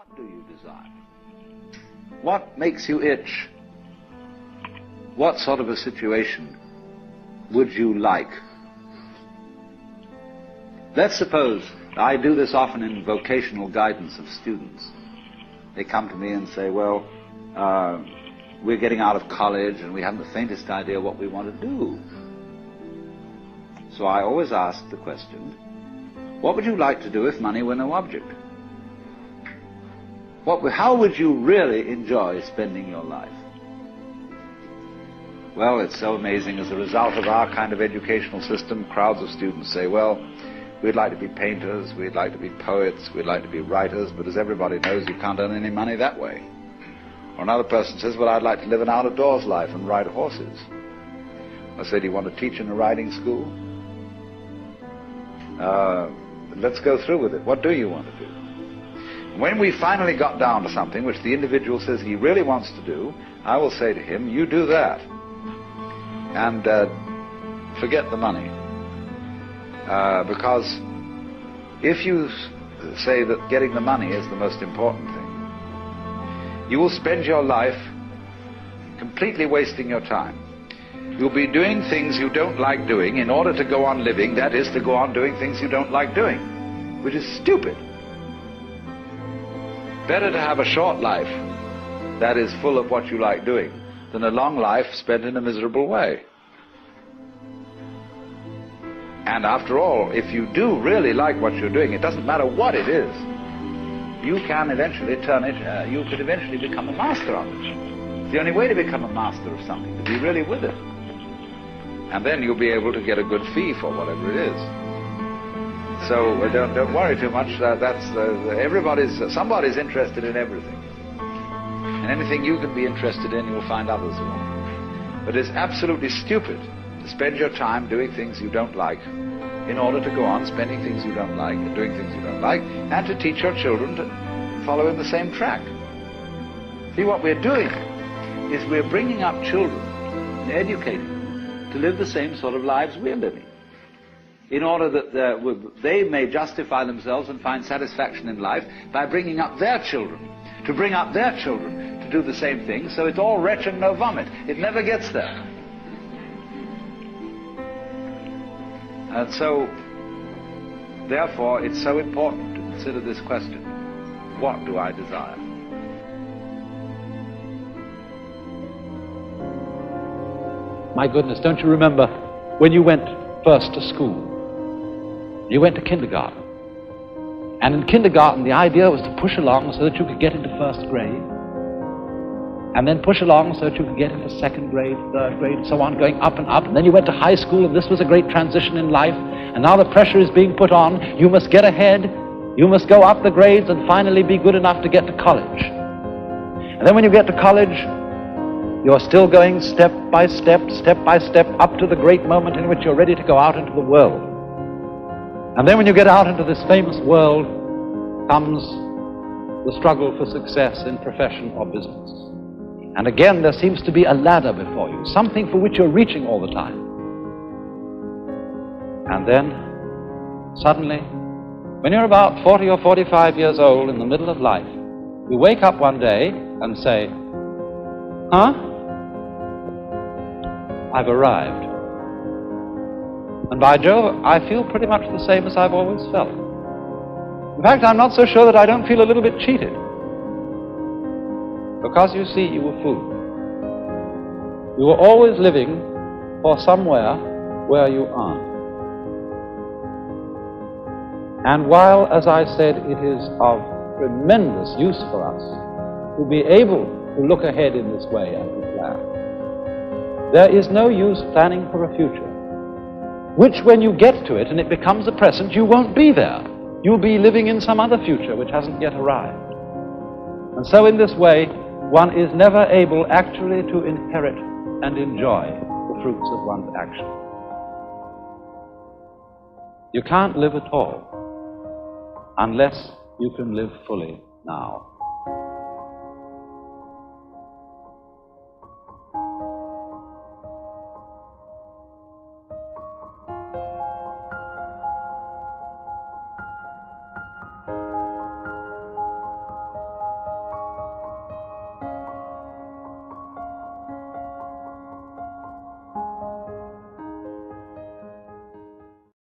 What do you desire? What makes you itch? What sort of a situation would you like? Let's suppose, I do this often in vocational guidance of students. They come to me and say, well, we're getting out of college and we haven't the faintest idea what we want to do. So I always ask the question, what would you like to do if money were no object? How would you really enjoy spending your life? Well, it's so amazing. As a result of our kind of educational system, crowds of students say, well, we'd like to be painters, we'd like to be poets, we'd like to be writers, but as everybody knows, you can't earn any money that way. Or another person says, well, I'd like to live an out-of-doors life and ride horses. I say, do you want to teach in a riding school? Let's go through with it. What do you want to do? When we finally got down to something which the individual says he really wants to do, I will say to him, you do that. And forget the money. Because if you say that getting the money is the most important thing, you will spend your life completely wasting your time. You'll be doing things you don't like doing in order to go on living, that is, to go on doing things you don't like doing, which is stupid. Better to have a short life that is full of what you like doing than a long life spent in a miserable way. And after all, if you do really like what you're doing, it doesn't matter what it is, you can eventually turn it, you could eventually become a master of it. It's the only way to become a master of something, to be really with it. And then you'll be able to get a good fee for whatever it is. So don't worry too much. Somebody's interested in everything. And anything you can be interested in, you'll find others who are. But it's absolutely stupid to spend your time doing things you don't like in order to go on spending things you don't like and doing things you don't like, and to teach your children to follow in the same track. See, what we're doing is we're bringing up children and educating them to live the same sort of lives we're living, in order that they may justify themselves and find satisfaction in life by bringing up their children, to bring up their children to do the same thing, so it's all retch and no vomit. It never gets there. And so, therefore, it's so important to consider this question, what do I desire? My goodness, don't you remember when you went first to school? You went to kindergarten. And in kindergarten, the idea was to push along so that you could get into first grade, and then push along so that you could get into second grade, third grade, and so on, going up and up. And then you went to high school, and this was a great transition in life. And now the pressure is being put on. You must get ahead. You must go up the grades and finally be good enough to get to college. And then when you get to college, you're still going step by step, up to the great moment in which you're ready to go out into the world. And then when you get out into this famous world comes the struggle for success in profession or business. And again, there seems to be a ladder before you, something for which you're reaching all the time. And then, suddenly, when you're about 40 or 45 years old in the middle of life, you wake up one day and say, huh? I've arrived. And by Jove, I feel pretty much the same as I've always felt. In fact, I'm not so sure that I don't feel a little bit cheated. Because, you see, you were fooled. You were always living for somewhere where you aren't. And while, as I said, it is of tremendous use for us to be able to look ahead in this way and to plan, there is no use planning for a future, which when you get to it and it becomes the present, you won't be there. You'll be living in some other future which hasn't yet arrived. And so in this way, one is never able actually to inherit and enjoy the fruits of one's action. You can't live at all unless you can live fully now.